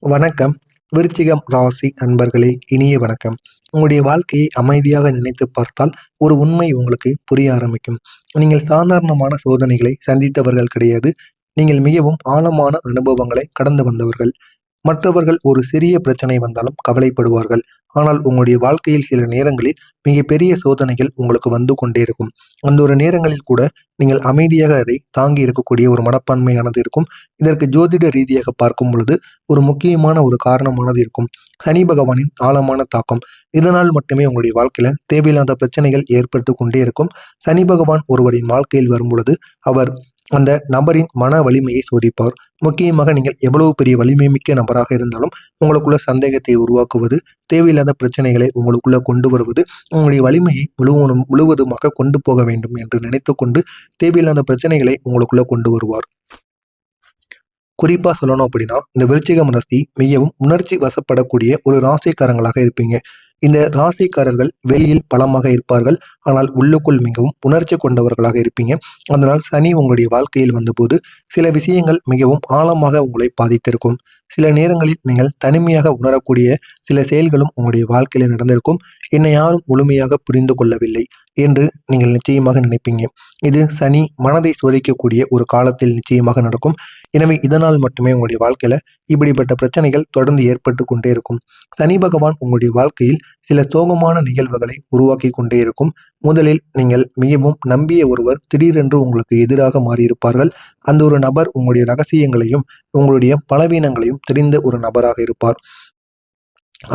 வணக்கம். விருச்சிகம் ராசி அன்பர்களே, இனிய வணக்கம். உங்களுடைய வாழ்க்கையை அமைதியாக நினைத்து பார்த்தால் ஒரு உண்மை உங்களுக்கு புரிய ஆரம்பிக்கும். நீங்கள் சாதாரணமான சோதனைகளை சந்தித்தவர்கள் கிடையாது. நீங்கள் மிகவும் ஆழமான அனுபவங்களை கடந்து வந்தவர்கள். மற்றவர்கள் ஒரு சிறிய பிரச்சனை வந்தாலும் கவலைப்படுவார்கள். ஆனால் உங்களுடைய வாழ்க்கையில் சில நேரங்களில் மிகப்பெரிய சோதனைகள் உங்களுக்கு வந்து கொண்டே இருக்கும். அந்த ஒரு நேரங்களில் கூட நீங்கள் அமைதியாக அதை தாங்கி இருக்கக்கூடிய ஒரு மனப்பான்மையானது இருக்கும். இதற்கு ஜோதிட ரீதியாக பார்க்கும் பொழுது ஒரு முக்கியமான ஒரு காரணமானது இருக்கும். சனி பகவானின் ஆழமான தாக்கம். இதனால் மட்டுமே உங்களுடைய வாழ்க்கையில தேவையில்லாத பிரச்சனைகள் ஏற்பட்டு கொண்டே இருக்கும். சனி பகவான் ஒருவரின் வாழ்க்கையில் வரும் பொழுது அவர் அந்த நபரின் மன வலிமையை சோதிப்பார். முக்கியமாக நீங்கள் எவ்வளவு பெரிய வலிமை மிக்க நபராக இருந்தாலும் உங்களுக்குள்ள சந்தேகத்தை உருவாக்குவது, தேவையில்லாத பிரச்சனைகளை உங்களுக்குள்ள கொண்டு வருவது, உங்களுடைய வலிமையை முழுவதுமாக கொண்டு போக வேண்டும் என்று நினைத்துக்கொண்டு தேவையில்லாத பிரச்சனைகளை உங்களுக்குள்ள கொண்டு வருவார். குறிப்பா சொல்லணும் அப்படின்னா, இந்த விருச்சிகம் ராசி மிகவும் உணர்ச்சி வசப்படக்கூடிய ஒரு ராசிக்காரங்களாக இருப்பீங்க. இந்த ராசிக்காரர்கள் வெளியில் பலமாக இருப்பார்கள். ஆனால் உள்ளுக்குள் மிகவும் உணர்ச்சி கொண்டவர்களாக இருப்பீங்க. அதனால் சனி உங்களுடைய வாழ்க்கையில் வந்தபோது சில விஷயங்கள் மிகவும் ஆழமாக உங்களை பாதித்திருக்கும். சில நேரங்களில் நீங்கள் தனிமையாக உணரக்கூடிய சில செயல்களும் உங்களுடைய வாழ்க்கையில் நடந்திருக்கும். என்னை யாரும் முழுமையாக புரிந்து கொள்ளவில்லை என்று நீங்கள் நிச்சயமாக நினைப்பீங்க. இது சனி மனதை சோதிக்கக்கூடிய ஒரு காலத்தில் நிச்சயமாக நடக்கும். எனவே இதனால் மட்டுமே உங்களுடைய வாழ்க்கையில இப்படிப்பட்ட பிரச்சனைகள் தொடர்ந்து ஏற்பட்டு கொண்டே இருக்கும். சனி பகவான் உங்களுடைய வாழ்க்கையில் சில சோகமான நிகழ்வுகளை உருவாக்கி கொண்டே இருக்கும். முதலில் நீங்கள் மிகவும் நம்பிய ஒருவர் திடீரென்று உங்களுக்கு எதிராக மாறியிருப்பார்கள். அந்த ஒரு நபர் உங்களுடைய ரகசியங்களையும் உங்களுடைய பலவீனங்களையும் தெரிந்த ஒரு நபராக இருப்பார்.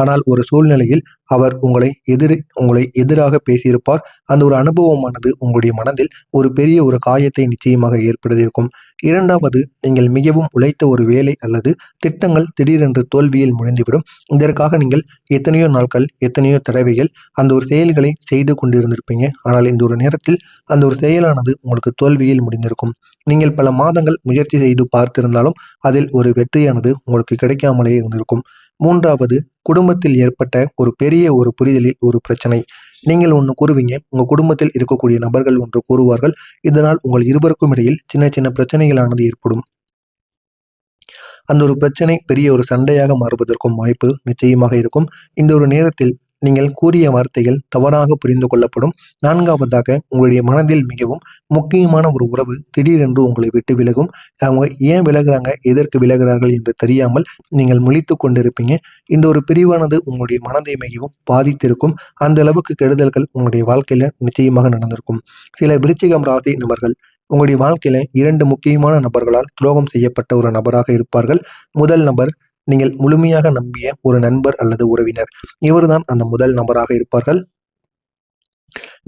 ஆனால் ஒரு சூழ்நிலையில் அவர் உங்களை எதிராக பேசியிருப்பார். அந்த ஒரு அனுபவமானது உங்களுடைய மனதில் ஒரு பெரிய ஒரு காயத்தை நிச்சயமாக ஏற்படுத்தியிருக்கும். இரண்டாவது, நீங்கள் மிகவும் உழைத்த ஒரு வேலை அல்லது திட்டங்கள் திடீரென்று தோல்வியில் முடிந்துவிடும். இதற்காக நீங்கள் எத்தனையோ நாட்கள், எத்தனையோ தடவைகள் அந்த ஒரு செயல்களை செய்து கொண்டிருந்திருப்பீங்க. ஆனால் இந்த ஒரு நேரத்தில் அந்த ஒரு செயலானது உங்களுக்கு தோல்வியில் முடிந்திருக்கும். நீங்கள் பல மாதங்கள் முயற்சி செய்து பார்த்திருந்தாலும் அதில் ஒரு வெற்றியானது உங்களுக்கு கிடைக்காமலே இருந்திருக்கும். மூன்றாவது, குடும்பத்தில் ஏற்பட்ட ஒரு பெரிய ஒரு புரிதலில் ஒரு பிரச்சனை. நீங்கள் ஒன்று கூறுவீங்க, உங்க குடும்பத்தில் இருக்கக்கூடிய நபர்கள் ஒன்று கூறுவார்கள். இதனால் உங்கள் இருவருக்கும் இடையில் சின்ன சின்ன பிரச்சனைகளானது ஏற்படும். அந்த ஒரு பிரச்சனை பெரிய ஒரு சண்டையாக மாறுவதற்கும் வாய்ப்பு நிச்சயமாக இருக்கும். இந்த ஒரு நேரத்தில் நீங்கள் கூறிய வார்த்தைகள் தவறாக புரிந்து கொள்ளப்படும். நான்காவதாக, உங்களுடைய மனதில் மிகவும் முக்கியமான ஒரு உறவு திடீரென்று உங்களை விட்டு விலகும். அவங்க ஏன் விலகுறாங்க, எதற்கு விலகுறார்கள் என்று தெரியாமல் நீங்கள் முழித்து கொண்டிருப்பீங்க. இந்த ஒரு பிரிவானது உங்களுடைய மனதை மிகவும் பாதித்திருக்கும். அந்த அளவுக்கு கெடுதல்கள் உங்களுடைய வாழ்க்கையில நிச்சயமாக நடந்திருக்கும். சில விருச்சிகம் ராசி நபர்கள் உங்களுடைய வாழ்க்கையில 2 முக்கியமான நபர்களால் துரோகம் செய்யப்பட்ட ஒரு நபராக இருப்பார்கள். முதல் நபர், நீங்கள் முழுமையாக நம்பிய ஒரு நண்பர் அல்லது உறவினர். இவர்தான் அந்த முதல் நபராக இருப்பார்கள்.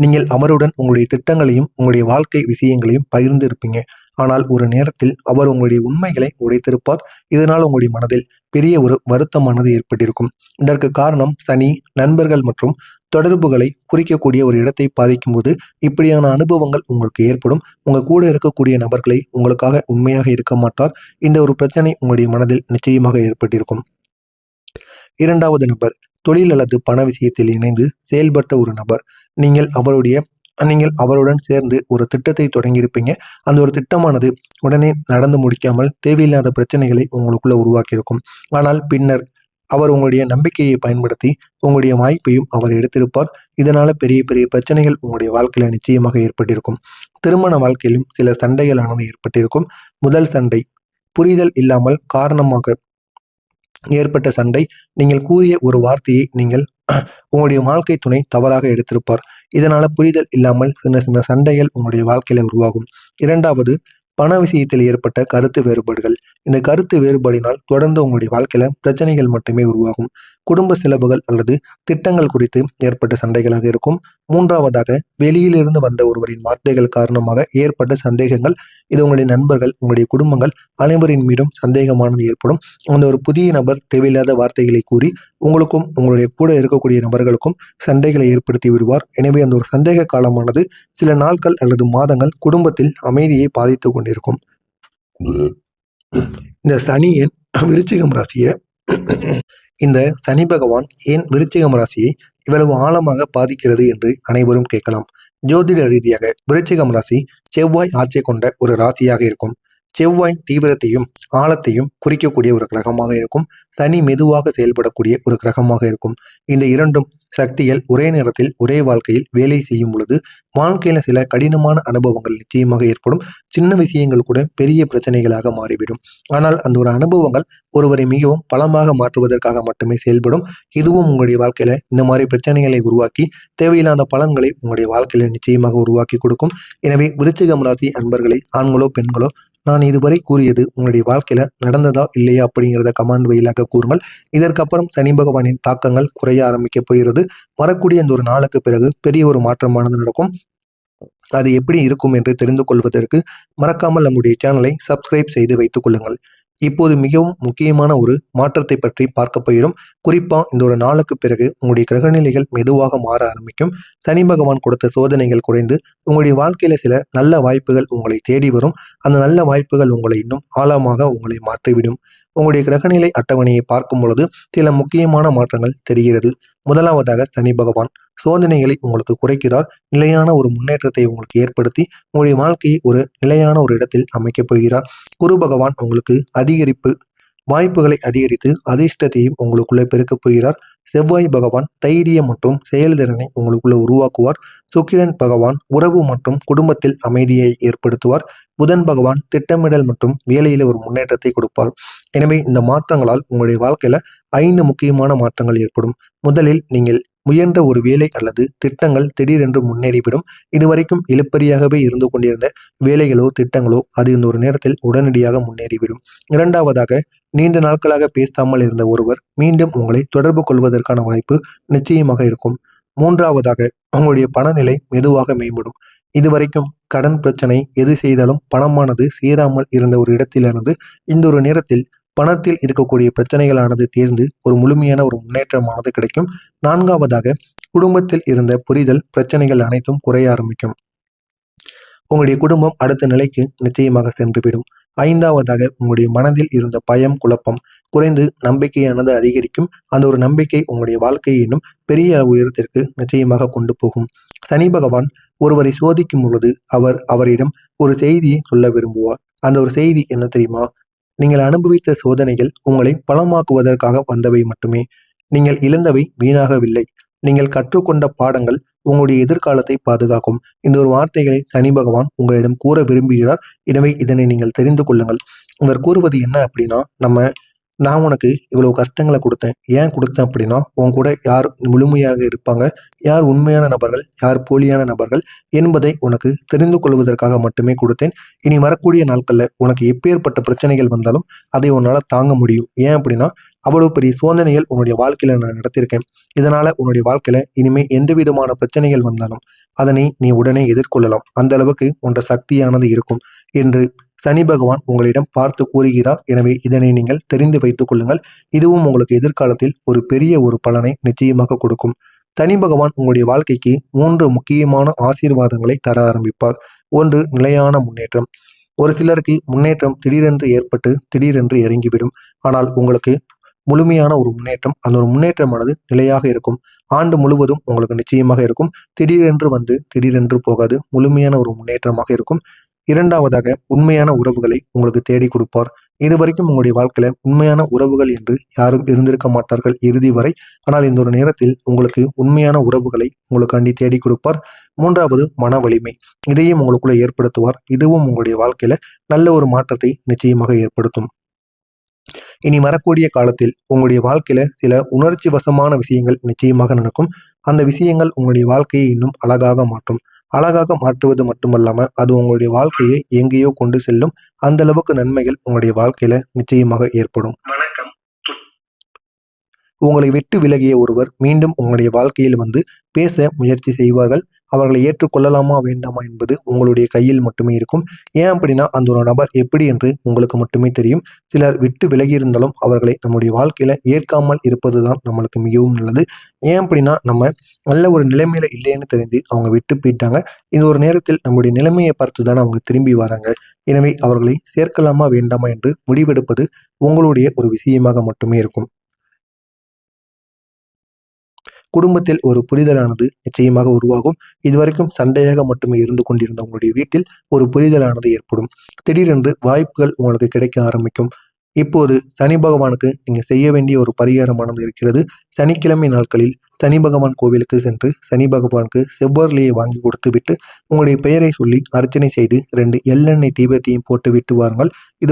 நீங்கள் அவருடன் உங்களுடைய திட்டங்களையும் உங்களுடைய வாழ்க்கை விஷயங்களையும் பகிர்ந்து இருப்பீங்க. ஆனால் ஒரு நேரத்தில் அவர் உங்களுடைய உண்மைகளை உடைத்திருப்பார். இதனால் உங்களுடைய மனதில் பெரிய ஒரு வருத்தமானது ஏற்பட்டிருக்கும். இதற்கு காரணம் சனி, நண்பர்கள் மற்றும் தொடர்புகளை குறிக்கக்கூடிய ஒரு இடத்தை பாதிக்கும் போது இப்படியான அனுபவங்கள் உங்களுக்கு ஏற்படும். உங்க கூட இருக்கக்கூடிய நபர்களை உங்களுக்காக உண்மையாக இருக்க மாட்டார். இந்த ஒரு பிரச்சனை உங்களுடைய மனதில் நிச்சயமாக ஏற்பட்டிருக்கும். இரண்டாவது நபர், தொழில் அல்லது பண விஷயத்தில் இணைந்து செயல்பட்ட ஒரு நபர். நீங்கள் அவருடைய நீங்கள் அவருடன் சேர்ந்து ஒரு திட்டத்தை தொடங்கியிருப்பீங்க. அந்த ஒரு திட்டமானது உடனே நடந்து முடிக்காமல் தேவையில்லாத பிரச்சனைகளை உங்களுக்குள்ள உருவாக்கியிருக்கும். ஆனால் பின்னர் அவர் உங்களுடைய நம்பிக்கையை பயன்படுத்தி உங்களுடைய வாய்ப்பையும் அவர் எடுத்திருப்பார். இதனால பெரிய பெரிய பிரச்சனைகள் உங்களுடைய வாழ்க்கையில நிச்சயமாக ஏற்பட்டிருக்கும். திருமண வாழ்க்கையிலும் சில சண்டைகளானது ஏற்பட்டிருக்கும். முதல் சண்டை, புரிதல் இல்லாமல் காரணமாக ஏற்பட்ட சண்டை. நீங்கள் கூறிய ஒரு வார்த்தையை உங்களுடைய வாழ்க்கை துணை தவறாக எடுத்திருப்பார். இதனால புரிதல் இல்லாமல் சின்ன சின்ன சண்டைகள் உங்களுடைய வாழ்க்கையில உருவாகும். இரண்டாவது, பண விஷயத்தில் ஏற்பட்ட கருத்து வேறுபாடுகள். இந்த கருத்து வேறுபாடினால் தொடர்ந்து உங்களுடைய வாழ்க்கையில பிரச்சனைகள் மட்டுமே உருவாகும். குடும்ப செலவுகள் அல்லது திட்டங்கள் குறித்து ஏற்பட்ட சண்டைகளாக இருக்கும். மூன்றாவதாக, வெளியிலிருந்து வந்த ஒருவரின் வார்த்தைகள் காரணமாக ஏற்பட்ட சந்தேகங்கள். இது உங்களுடைய நண்பர்கள், உங்களுடைய குடும்பங்கள் அனைவரின் மீதும் சந்தேகமானது ஏற்படும். அந்த ஒரு புதிய நபர் தேவையில்லாத வார்த்தைகளை கூறி உங்களுக்கும் உங்களுடைய கூட இருக்கக்கூடிய நபர்களுக்கும் சண்டைகளை ஏற்படுத்தி விடுவார். எனவே அந்த ஒரு சந்தேக காலமானது சில நாட்கள் அல்லது மாதங்கள் குடும்பத்தில் அமைதியை பாதித்து கொண்டிருக்கும். இந்த சனி ஏன் விருச்சிகம் ராசியை இந்த சனி பகவான் ஏன் விருச்சிகம் ராசியை இவ்வளவு ஆழமாக பாதிக்கிறது என்று அனைவரும் கேட்கலாம். ஜோதிட ரீதியாக விருச்சிகம் ராசி செவ்வாய் ஆட்சி கொண்ட ஒரு ராசியாக இருக்கும். செவ்வாய் தீவிரத்தையும் ஆழத்தையும் குறிக்கக்கூடிய ஒரு கிரகமாக இருக்கும். சனி மெதுவாக செயல்படக்கூடிய ஒரு கிரகமாக இருக்கும். இந்த இரண்டும் சக்திகள் ஒரே நேரத்தில் ஒரே வாழ்க்கையில் வேலை செய்யும் பொழுது வாழ்க்கையில சில கடினமான அனுபவங்கள் நிச்சயமாக ஏற்படும். சின்ன விஷயங்கள் கூட பெரிய பிரச்சனைகளாக மாறிவிடும். ஆனால் அந்த ஒரு அனுபவங்கள் ஒருவரை மிகவும் பலமாக மாற்றுவதற்காக மட்டுமே செயல்படும். இதுவும் உங்களுடைய வாழ்க்கையில இந்த மாதிரி பிரச்சனைகளை உருவாக்கி தேவையில்லாத பலன்களை உங்களுடைய வாழ்க்கையில நிச்சயமாக உருவாக்கி கொடுக்கும். எனவே விருச்சிகம் ராசி அன்பர்களே, ஆண்களோ பெண்களோ, நான் இதுவரை கூறியது உங்களுடைய வாழ்க்கையில நடந்ததா இல்லையா அப்படிங்கிறத கமெண்ட் வழியாக கூறுங்கள். இதற்கப்புறம் சனி பகவானின் தாக்கங்கள் குறைய ஆரம்பிக்க போகிறது. வரக்கூடிய இந்த ஒரு நாளுக்கு பிறகு பெரிய ஒரு மாற்றமானது நடக்கும். அது எப்படி இருக்கும் என்று தெரிந்து கொள்வதற்கு மறக்காமல் நம்முடைய சேனலை சப்ஸ்கிரைப் செய்து வைத்துக் கொள்ளுங்கள். இப்போது மிகவும் முக்கியமான ஒரு மாற்றத்தை பற்றி பார்க்க போகிறோம். குறிப்பா இந்த ஒரு நாளுக்கு பிறகு உங்களுடைய கிரகநிலைகள் மெதுவாக மாற ஆரம்பிக்கும். சனி பகவான் கொடுத்த சோதனைகள் குறைந்து உங்களுடைய வாழ்க்கையில சில நல்ல வாய்ப்புகள் உங்களை தேடி வரும். அந்த நல்ல வாய்ப்புகள் உங்களை இன்னும் ஆழமாக உங்களை மாற்றிவிடும். உங்களுடைய கிரகநிலை அட்டவணையை பார்க்கும் பொழுது சில முக்கியமான மாற்றங்கள் தெரிகிறது. முதலாவதாக சனி பகவான் சோதனைகளை உங்களுக்கு குறைக்கிறார். நிலையான ஒரு முன்னேற்றத்தை உங்களுக்கு ஏற்படுத்தி உங்களுடைய வாழ்க்கையை ஒரு நிலையான ஒரு இடத்தில் அமைக்கப் போகிறார். குரு பகவான் உங்களுக்கு அதிகரிப்பு வாய்ப்புகளை அதிகரித்து அதிர்ஷ்டத்தையும் உங்களுக்குள்ளே பெருக்கப் போகிறார். செவ்வாய் பகவான் தைரியம் மற்றும் செயல்திறனை உங்களுக்குள்ள உருவாக்குவார். சுக்கிரன் பகவான் உறவு மற்றும் குடும்பத்தில் அமைதியை ஏற்படுத்துவார். புதன் பகவான் திட்டமிடல் மற்றும் வேலையில ஒரு முன்னேற்றத்தை கொடுப்பார். எனவே இந்த மாற்றங்களால் உங்களுடைய வாழ்க்கையில 5 முக்கியமான மாற்றங்கள் ஏற்படும். முதலில் நீங்கள் முயன்ற ஒரு வேலை அல்லது திட்டங்கள் திடீரென்று முன்னேறிவிடும். இதுவரைக்கும் இழுபறியாகவே இருந்து கொண்டிருந்த வேலைகளோ திட்டங்களோ அது இந்த ஒரு நேரத்தில் உடனடியாக முன்னேறிவிடும். இரண்டாவதாக, நீண்ட நாட்களாக பேசாமல் இருந்த ஒருவர் மீண்டும் உங்களை தொடர்பு கொள்வதற்கான வாய்ப்பு நிச்சயமாக இருக்கும். மூன்றாவதாக, உங்களுடைய பணநிலை மெதுவாக மேம்படும். இதுவரைக்கும் கடன் பிரச்சனை, எது செய்தாலும் பணமானது சேராமல் இருந்த ஒரு இடத்திலிருந்து இந்த ஒரு நேரத்தில் பணத்தில் இருக்கக்கூடிய பிரச்சனைகளானது தீர்ந்து ஒரு முழுமையான ஒரு முன்னேற்றமானது கிடைக்கும். நான்காவதாக, குடும்பத்தில் இருந்த புரிதல் பிரச்சனைகள் அனைத்தும் குறைய ஆரம்பிக்கும். உங்களுடைய குடும்பம் அடுத்த நிலைக்கு நிச்சயமாக சென்றுவிடும். ஐந்தாவதாக, உங்களுடைய மனதில் இருந்த பயம் குழப்பம் குறைந்து நம்பிக்கையானது அதிகரிக்கும். அந்த ஒரு நம்பிக்கை உங்களுடைய வாழ்க்கையை இன்னும் பெரிய உயரத்திற்கு நிச்சயமாக கொண்டு போகும். சனி பகவான் ஒருவரை சோதிக்கும் பொழுது அவரிடம் ஒரு செய்தியை சொல்ல விரும்புவார். அந்த ஒரு செய்தி என்ன தெரியுமா? நீங்கள் அனுபவித்த சோதனைகள் உங்களை பலமாக்குவதற்காக வந்தவை மட்டுமே. நீங்கள் இழந்தவை வீணாகவில்லை. நீங்கள் கற்றுக்கொண்ட பாடங்கள் உங்களுடைய எதிர்காலத்தை பாதுகாக்கும். இந்த ஒரு வார்த்தைகளை சனி பகவான் உங்களிடம் கூற விரும்புகிறார். எனவே இதனை நீங்கள் தெரிந்து கொள்ளுங்கள். இவர் கூறுவது என்ன அப்படின்னா, நான் உனக்கு இவ்வளவு கஷ்டங்களை கொடுத்தேன். ஏன் கொடுத்தேன் அப்படின்னா, உன் கூட யார் முழுமையாக இருப்பாங்க, யார் உண்மையான நபர்கள், யார் போலியான நபர்கள் என்பதை உனக்கு தெரிந்து கொள்வதற்காக மட்டுமே கொடுத்தேன். இனி வரக்கூடிய நாட்கள்ல உனக்கு எப்பேற்பட்ட பிரச்சனைகள் வந்தாலும் அதை உன்னால தாங்க முடியும். ஏன் அப்படின்னா, அவ்வளவு பெரிய சோதனைகள் உன்னுடைய வாழ்க்கையில நான் நடத்தியிருக்கேன். இதனால உன்னுடைய வாழ்க்கையில இனிமே எந்த விதமான பிரச்சனைகள் வந்தாலும் அதனை நீ உடனே எதிர்கொள்ளலாம். அந்த அளவுக்கு உன்ற சக்தியானது இருக்கும் என்று சனி பகவான் உங்களிடம் பார்த்து கூறுகிறார். எனவே இதனை நீங்கள் தெரிந்து வைத்துக் கொள்ளுங்கள். இதுவும் உங்களுக்கு எதிர்காலத்தில் ஒரு பெரிய ஒரு பலனை நிச்சயமாக கொடுக்கும். சனி பகவான் உங்களுடைய வாழ்க்கைக்கு 3 முக்கியமான ஆசீர்வாதங்களை தர ஆரம்பிப்பார். ஒன்று, நிலையான முன்னேற்றம். ஒரு சிலருக்கு முன்னேற்றம் திடீரென்று ஏற்பட்டு திடீரென்று இறங்கிவிடும். ஆனால் உங்களுக்கு முழுமையான ஒரு முன்னேற்றம், அந்த ஒரு முன்னேற்றமானது நிலையாக இருக்கும். ஆண்டு முழுவதும் உங்களுக்கு நிச்சயமாக இருக்கும். திடீரென்று வந்து திடீரென்று போகாது. முழுமையான ஒரு முன்னேற்றமாக இருக்கும். இரண்டாவதாக, உண்மையான உறவுகளை உங்களுக்கு தேடி கொடுப்பார். இதுவரைக்கும் உங்களுடைய வாழ்க்கையில உண்மையான உறவுகள் என்று யாரும் இருந்திருக்க மாட்டார்கள் இறுதி வரை. ஆனால் இந்த ஒரு நேரத்தில் உங்களுக்கு உண்மையான உறவுகளை உங்களுக்காண்டி தேடி கொடுப்பார். மூன்றாவது, மன வலிமை. இதையும் உங்களுக்குள்ள ஏற்படுத்துவார். இதுவும் உங்களுடைய வாழ்க்கையில நல்ல ஒரு மாற்றத்தை நிச்சயமாக ஏற்படுத்தும். இனி வரக்கூடிய காலத்தில் உங்களுடைய வாழ்க்கையில சில உணர்ச்சி வசமான விஷயங்கள் நிச்சயமாக நடக்கும். அந்த விஷயங்கள் உங்களுடைய வாழ்க்கையை இன்னும் அழகாக மாற்றும். அழகாக மாற்றுவது மட்டுமல்லாம அது உங்களுடைய வாழ்க்கையை எங்கேயோ கொண்டு செல்லும். அந்த அளவுக்கு நன்மைகள் உங்களுடைய வாழ்க்கையில நிச்சயமாக ஏற்படும். உங்களை விட்டு விலகிய ஒருவர் மீண்டும் உங்களுடைய வாழ்க்கையில் வந்து பேச முயற்சி செய்வார்கள். அவர்களை ஏற்றுக்கொள்ளலாமா வேண்டாமா என்பது உங்களுடைய கையில் மட்டுமே இருக்கும். ஏன் அப்படின்னா, அந்த ஒரு நபர் எப்படி என்று உங்களுக்கு மட்டுமே தெரியும். சிலர் விட்டு விலகி இருந்தாலும் அவர்களை நம்முடைய வாழ்க்கையில ஏற்காமல் இருப்பதுதான் நம்மளுக்கு மிகவும் நல்லது. ஏன் அப்படின்னா, நம்ம நல்ல ஒரு நிலைமையில இல்லைன்னு தெரிந்து அவங்க விட்டு போயிட்டாங்க. இந்த ஒரு நேரத்தில் நம்முடைய நிலைமையை பார்த்து தானே அவங்க திரும்பி வராங்க. எனவே அவர்களை சேர்க்கலாமா வேண்டாமா என்று முடிவெடுப்பது உங்களுடைய ஒரு விஷயமாக மட்டுமே இருக்கும். குடும்பத்தில் ஒரு புரிதலானது நிச்சயமாக உருவாகும். இதுவரைக்கும் சண்டையாக மட்டுமே இருந்து கொண்டிருந்த உங்களுடைய வீட்டில் ஒரு புரிதலானது ஏற்படும். திடீரென்று வாய்ப்புகள் உங்களுக்கு கிடைக்க ஆரம்பிக்கும். இப்போது சனி பகவானுக்கு நீங்க செய்ய வேண்டிய ஒரு பரிகாரமானது இருக்கிறது. சனிக்கிழமை நாட்களில் சனி பகவான் கோவிலுக்கு சென்று சனி பகவானுக்கு செவ்வரளியை வாங்கி கொடுத்து விட்டு உங்களுடைய பெயரை சொல்லி அர்ச்சனை செய்து 2 எள்ளெண்ணெய் தீபத்தையும் போட்டு விட்டு வாருங்கள். இது